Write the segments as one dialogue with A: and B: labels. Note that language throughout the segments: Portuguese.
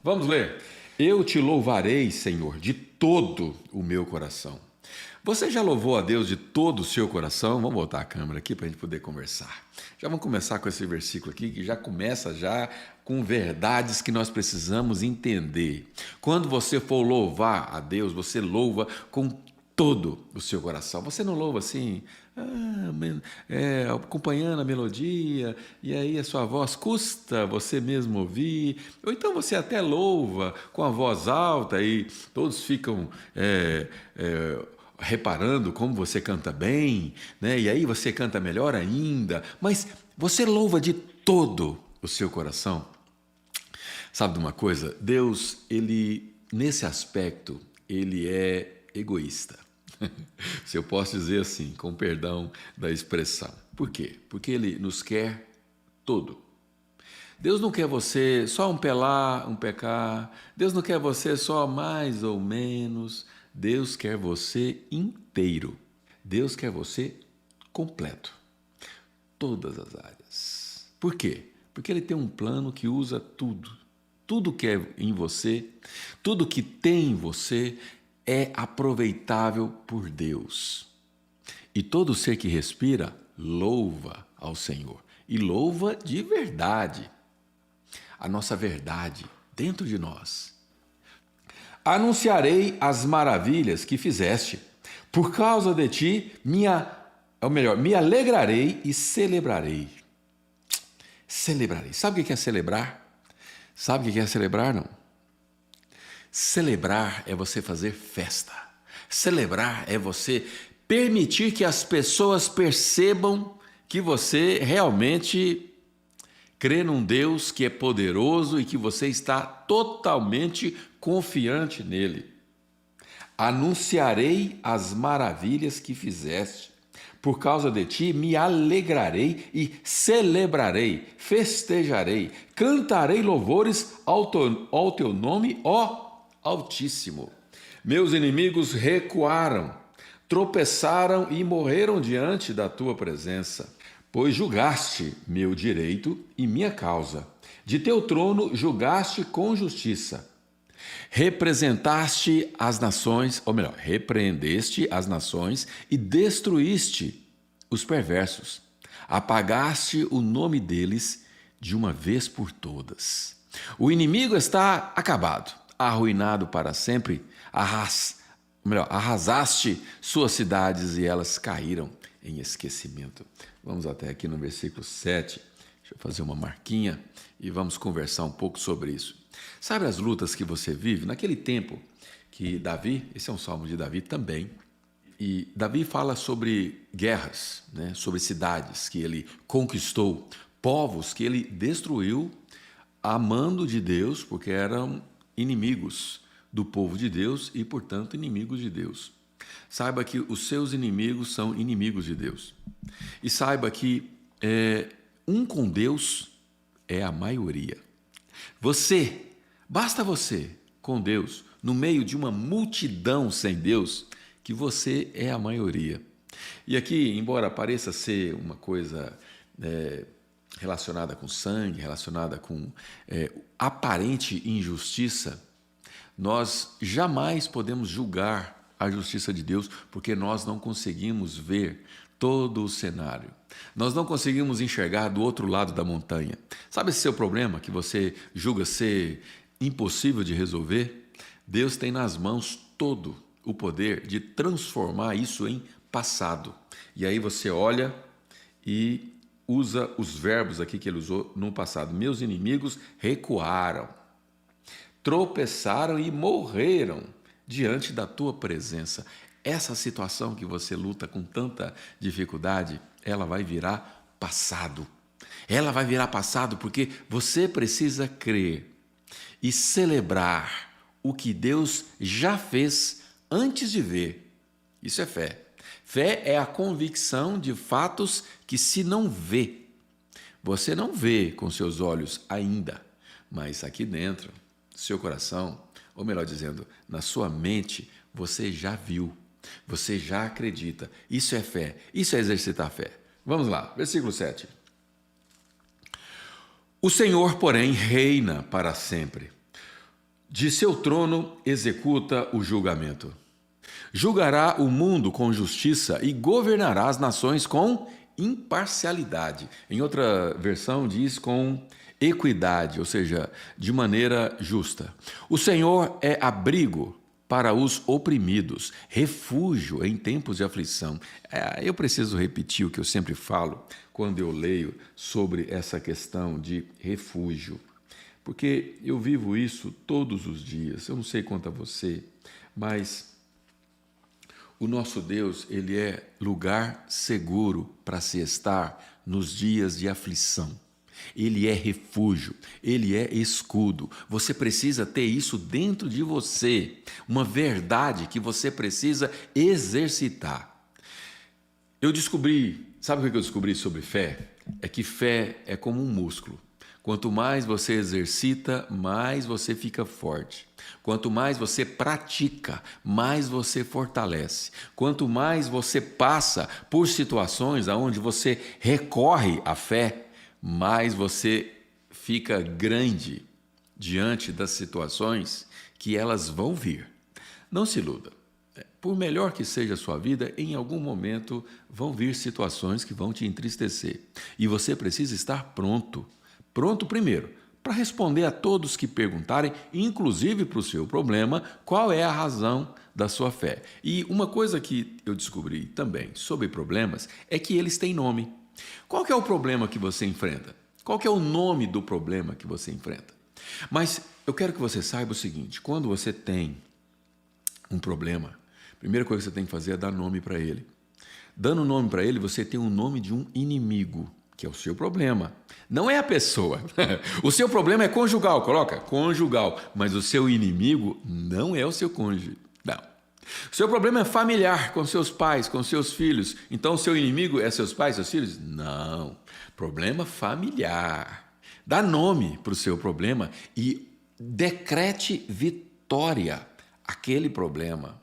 A: Vamos ler. Eu te louvarei, Senhor, de todo o meu coração. Você já louvou a Deus de todo o seu coração? Vamos voltar a câmera aqui para a gente poder conversar. Já vamos começar com esse versículo aqui, que já começa já com verdades que nós precisamos entender. Quando você for louvar a Deus, você louva com todo o seu coração. Você não louva assim, acompanhando a melodia, e aí a sua voz custa você mesmo ouvir, ou então você até louva com a voz alta e todos ficam reparando como você canta bem, né? E aí você canta melhor ainda, mas você louva de todo o seu coração. Sabe de uma coisa? Deus, ele, nesse aspecto, ele é egoísta. Se eu posso dizer assim, com perdão da expressão. Por quê? Porque ele nos quer todo. Deus não quer você só um pelar, um pecar. Deus não quer você só mais ou menos. Deus quer você inteiro. Deus quer você completo. Todas as áreas. Por quê? Porque ele tem um plano que usa tudo. Tudo que é em você, tudo que tem em você é aproveitável por Deus. E todo ser que respira louva ao Senhor. E louva de verdade. A nossa verdade dentro de nós. Anunciarei as maravilhas que fizeste. Por causa de ti, me alegrarei e celebrarei. Celebrarei. Sabe o que é celebrar? Sabe o que é celebrar, não? Celebrar é você fazer festa. Celebrar é você permitir que as pessoas percebam que você realmente crê num Deus que é poderoso e que você está totalmente confiante nele. Anunciarei as maravilhas que fizeste. Por causa de ti me alegrarei e celebrarei, festejarei, cantarei louvores ao teu nome, ó Altíssimo. Meus inimigos recuaram, tropeçaram e morreram diante da tua presença, pois julgaste meu direito e minha causa. De teu trono julgaste com justiça. Repreendeste as nações e destruíste os perversos. Apagaste o nome deles de uma vez por todas. O inimigo está acabado, arruinado para sempre. Arrasaste suas cidades e elas caíram em esquecimento. Vamos até aqui no versículo 7. Deixa eu fazer uma marquinha e vamos conversar um pouco sobre isso. Sabe as lutas que você vive? Naquele tempo que Davi, esse é um salmo de Davi também, e Davi fala sobre guerras, né? Sobre cidades que ele conquistou, povos que ele destruiu, amando de Deus, porque eram inimigos do povo de Deus e, portanto, inimigos de Deus. Saiba que os seus inimigos são inimigos de Deus. E saiba que um com Deus é a maioria. Basta você com Deus, no meio de uma multidão sem Deus, que você é a maioria. E aqui, embora pareça ser uma coisa relacionada com sangue, relacionada com aparente injustiça, nós jamais podemos julgar a justiça de Deus, porque nós não conseguimos ver todo o cenário. Nós não conseguimos enxergar do outro lado da montanha. Sabe esse seu problema que você julga ser impossível de resolver? Deus tem nas mãos todo o poder de transformar isso em passado. E aí você olha e usa os verbos aqui que ele usou no passado. Meus inimigos recuaram, tropeçaram e morreram diante da tua presença. Essa situação que você luta com tanta dificuldade, ela vai virar passado. Ela vai virar passado porque você precisa crer e celebrar o que Deus já fez antes de ver. Isso é fé. Fé é a convicção de fatos que se não vê. Você não vê com seus olhos ainda, mas aqui dentro, do seu coração, ou melhor dizendo, na sua mente, você já viu. Você já acredita. Isso é fé. Isso é exercitar a fé. Vamos lá, versículo 7. O Senhor, porém, reina para sempre. De seu trono executa o julgamento. Julgará o mundo com justiça e governará as nações com imparcialidade. Em outra versão diz com equidade, ou seja, de maneira justa. O Senhor é abrigo para os oprimidos, refúgio em tempos de aflição. Eu preciso repetir o que eu sempre falo quando eu leio sobre essa questão de refúgio, porque eu vivo isso todos os dias. Eu não sei quanto a você, mas o nosso Deus, ele é lugar seguro para se estar nos dias de aflição. Ele é refúgio, ele é escudo. Você precisa ter isso dentro de você, uma verdade que você precisa exercitar. Eu descobri, sabe o que eu descobri sobre fé? É que fé é como um músculo. Quanto mais você exercita, mais você fica forte. Quanto mais você pratica, mais você fortalece. Quanto mais você passa por situações onde você recorre à fé, mais você fica grande diante das situações que elas vão vir. Não se iluda. Por melhor que seja a sua vida, em algum momento vão vir situações que vão te entristecer. E você precisa estar pronto. Pronto primeiro, para responder a todos que perguntarem, inclusive para o seu problema, qual é a razão da sua fé. E uma coisa que eu descobri também sobre problemas é que eles têm nome. Qual que é o problema que você enfrenta? Qual que é o nome do problema que você enfrenta? Mas eu quero que você saiba o seguinte, quando você tem um problema, a primeira coisa que você tem que fazer é dar nome para ele. Dando nome para ele, você tem o nome de um inimigo, que é o seu problema. Não é a pessoa. O seu problema é conjugal, coloca conjugal, mas o seu inimigo não é o seu cônjuge. Não. O seu problema é familiar, com seus pais, com seus filhos. Então o seu inimigo é seus pais, seus filhos? Não. Problema familiar. Dá nome para o seu problema e decrete vitória àquele problema.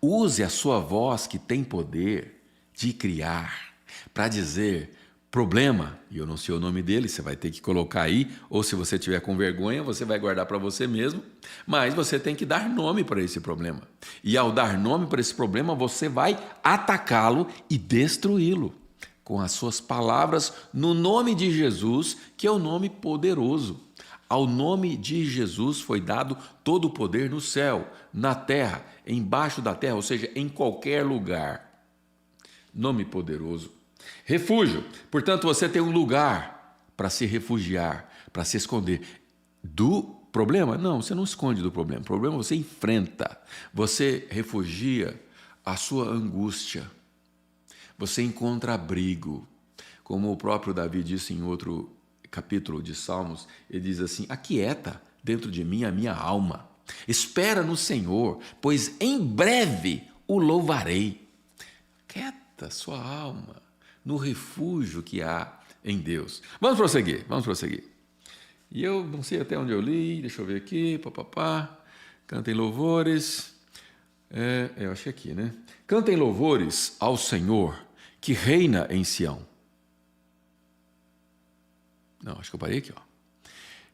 A: Use a sua voz que tem poder de criar para dizer problema, e eu não sei o nome dele, você vai ter que colocar aí, ou se você tiver com vergonha, você vai guardar para você mesmo, mas você tem que dar nome para esse problema. E ao dar nome para esse problema, você vai atacá-lo e destruí-lo com as suas palavras no nome de Jesus, que é o nome poderoso. Ao nome de Jesus foi dado todo o poder no céu, na terra, embaixo da terra, ou seja, em qualquer lugar. Nome poderoso. Refúgio. Portanto, você tem um lugar para se refugiar, para se esconder do problema. Não, você não esconde do problema. O problema você enfrenta. Você refugia a sua angústia. Você encontra abrigo. Como o próprio Davi disse em outro capítulo de Salmos, ele diz assim: aquieta dentro de mim a minha alma. Espera no Senhor, pois em breve o louvarei. Quieta sua alma no refúgio que há em Deus. Vamos prosseguir. E eu não sei até onde eu li, deixa eu ver aqui, cantem louvores, eu achei aqui, né? Cantem louvores ao Senhor, que reina em Sião. Não, acho que eu parei aqui, ó.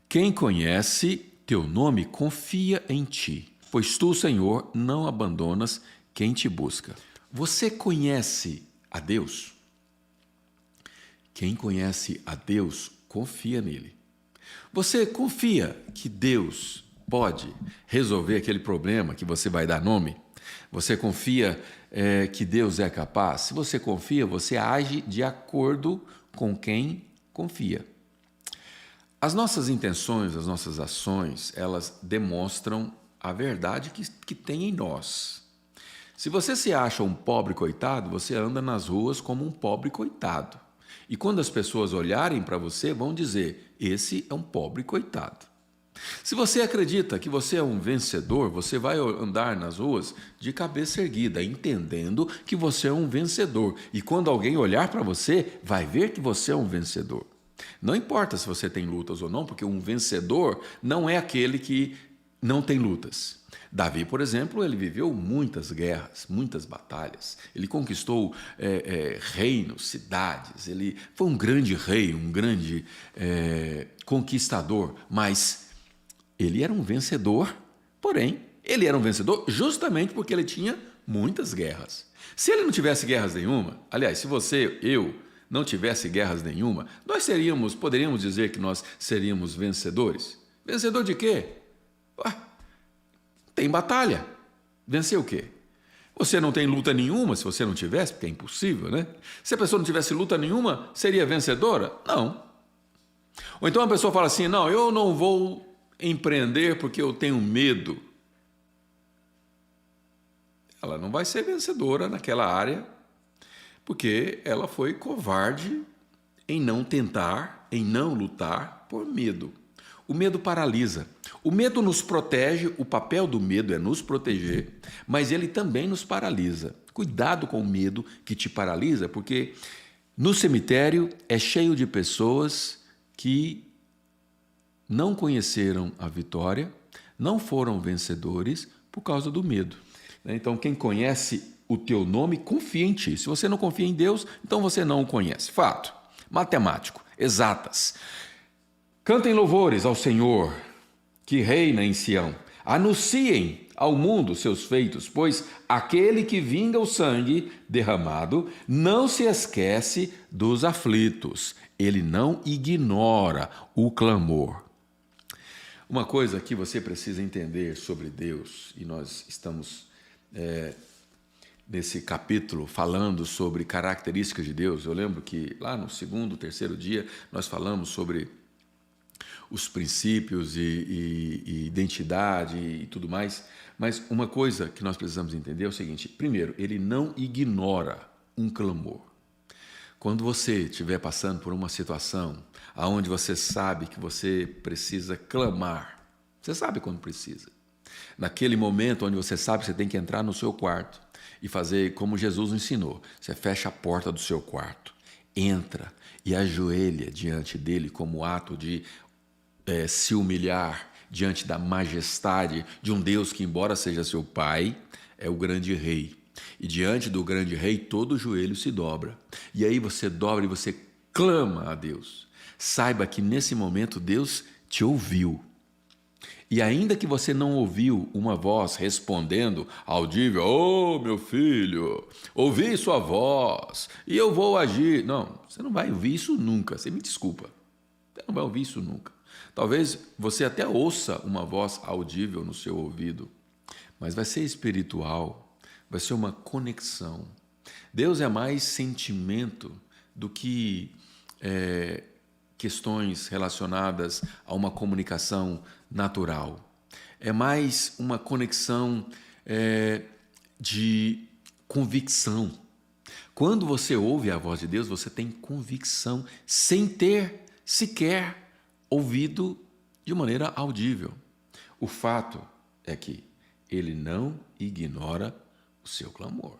A: Quem conhece teu nome confia em ti, pois tu, Senhor, não abandonas quem te busca. Você conhece a Deus? Quem conhece a Deus, confia nele. Você confia que Deus pode resolver aquele problema que você vai dar nome? Você confia que Deus é capaz? Se você confia, você age de acordo com quem confia. As nossas intenções, as nossas ações, elas demonstram a verdade que tem em nós. Se você se acha um pobre coitado, você anda nas ruas como um pobre coitado. E quando as pessoas olharem para você, vão dizer: esse é um pobre coitado. Se você acredita que você é um vencedor, você vai andar nas ruas de cabeça erguida, entendendo que você é um vencedor. E quando alguém olhar para você, vai ver que você é um vencedor. Não importa se você tem lutas ou não, porque um vencedor não é aquele que não tem lutas. Davi, por exemplo, ele viveu muitas guerras, muitas batalhas. Ele conquistou reinos, cidades. Ele foi um grande rei, um grande conquistador. Mas ele era um vencedor Porém, ele era um vencedor justamente porque ele tinha muitas guerras. Se ele não tivesse guerras nenhuma, aliás, se eu, não tivesse guerras nenhuma, poderíamos dizer que nós seríamos vencedores? Vencedor de quê? Ué, tem batalha. Vencer o quê? Você não tem luta nenhuma se você não tivesse, porque é impossível, né? Se a pessoa não tivesse luta nenhuma, seria vencedora? Não. Ou então a pessoa fala assim, não, eu não vou empreender porque eu tenho medo. Ela não vai ser vencedora naquela área, porque ela foi covarde em não tentar, em não lutar por medo. O medo paralisa. O medo nos protege, o papel do medo é nos proteger, mas ele também nos paralisa. Cuidado com o medo que te paralisa, porque no cemitério é cheio de pessoas que não conheceram a vitória, não foram vencedores por causa do medo. Então, quem conhece o teu nome, confia em ti. Se você não confia em Deus, então você não o conhece. Fato. Matemático. Exatas. Cantem louvores ao Senhor, que reina em Sião. Anunciem ao mundo seus feitos, pois aquele que vinga o sangue derramado não se esquece dos aflitos. Ele não ignora o clamor. Uma coisa que você precisa entender sobre Deus, e nós estamos nesse capítulo falando sobre características de Deus. Eu lembro que lá no segundo, terceiro dia, nós falamos sobre os princípios e identidade e tudo mais. Mas uma coisa que nós precisamos entender é o seguinte: primeiro, ele não ignora um clamor. Quando você estiver passando por uma situação onde você sabe que você precisa clamar, você sabe quando precisa. Naquele momento onde você sabe que você tem que entrar no seu quarto e fazer como Jesus ensinou. Você fecha a porta do seu quarto, entra e ajoelha diante dele como ato de se humilhar diante da majestade de um Deus que, embora seja seu pai, é o grande rei. E diante do grande rei, todo joelho se dobra. E aí você dobra e você clama a Deus. Saiba que nesse momento Deus te ouviu. E ainda que você não ouviu uma voz respondendo audível, ô meu filho, ouvi sua voz e eu vou agir. Não, você não vai ouvir isso nunca, você me desculpa. Você não vai ouvir isso nunca. Talvez você até ouça uma voz audível no seu ouvido, mas vai ser espiritual, vai ser uma conexão. Deus é mais sentimento do que questões relacionadas a uma comunicação natural. É mais uma conexão de convicção. Quando você ouve a voz de Deus, você tem convicção, sem ter sequer ouvido de maneira audível. O fato é que ele não ignora o seu clamor.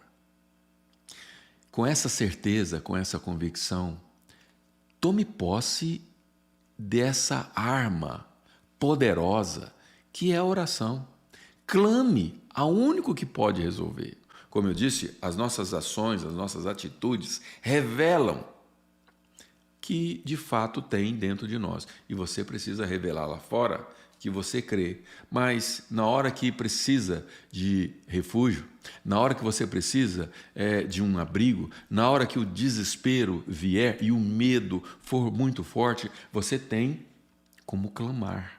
A: Com essa certeza, com essa convicção, tome posse dessa arma poderosa que é a oração. Clame ao único que pode resolver. Como eu disse, as nossas ações, as nossas atitudes revelam que de fato tem dentro de nós. E você precisa revelar lá fora que você crê. Mas na hora que precisa de refúgio, na hora que você precisa de um abrigo, na hora que o desespero vier e o medo for muito forte, você tem como clamar.